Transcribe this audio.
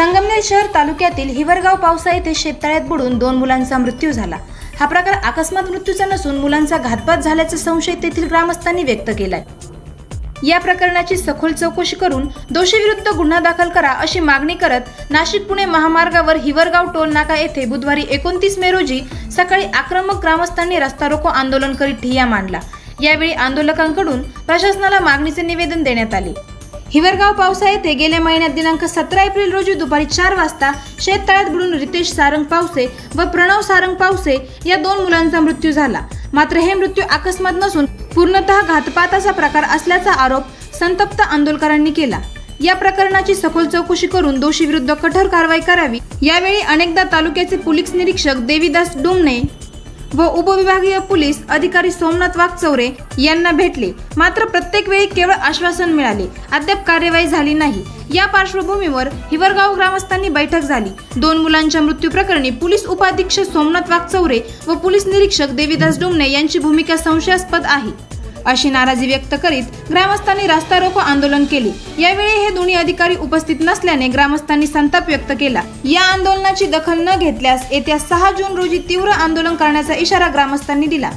संगमनेर शहर तालुक्यातील हिवरगाव पावसा येथे शेततळ्यात बुडून 2 मुलांचा मृत्यू झाला। हा प्रकार अकस्मात मृत्यूचा नसून मुलांचा घातपात झाल्याचा संशय तेथील ग्रामस्थांनी व्यक्त केलाय। या प्रकरणाची सखोल चौकशी करून दोषीविरुद्ध गुन्हा दाखल करा अशी मागणी करत नाशिक पुणे महामार्गावर हिवरगाव टोल नाका येथे बुधवारी 29 मे रोजी सकाळी आक्रमक ग्रामस्थांनी रस्ता रोको आंदोलन करीत ठिय्या मांडला। यावेळी आंदोलकांकडून प्रशासनाला मागणीचे निवेदन देण्यात आले। हिवरगाव पावसा येथे गेल्या महिन्यात दिनांक 17 एप्रिल रोजी दुपारी 4 वाजता शेततळ्यात बुडून रितेश सारंग पावसे व प्रणव सारंग पावसे या 2 मुलांचा मृत्यू झाला। मात्र हे मृत्यू अकस्मात नसून पूर्णतः घातपाताचा प्रकार असल्याचा आरोप संतप्त आंदोलकांनी केला। या प्रकरणाची सखोल चौकशी करून दोषीविरुद्ध कठोर कारवाई करावी। यावेळी अनेकदा तालुक्याचे पोलीस निरीक्षक देवीदास डुमने व उपविभागीय पोलीस अधिकारी सोमनाथ वाघचौरे यांना भेटले, मात्र प्रत्येक वेळी केवळ आश्वासन मिळाले, अद्याप कार्यवाही झाली नाही। या पार्श्वभूमीवर हिवरगाव ग्रामस्थांनी बैठक झाली। 2 मुलांच्या मृत्यू प्रकरणी पोलीस उपाधीक्षक सोमनाथ वाघचौरे व पोलीस निरीक्षक देवीदास डुमने यांची भूमिका संशयास्पद आहे अशी नाराजी व्यक्त करीत ग्रामस्थांनी रास्ता रोको आंदोलन केले। यावेळी हे दोन्ही अधिकारी उपस्थित नसल्याने ग्रामस्थांनी संताप व्यक्त केला। या आंदोलनाची दखल न घेतल्यास येत्या 6 जून रोजी तीव्र आंदोलन करण्याचा इशारा ग्रामस्थांनी दिला।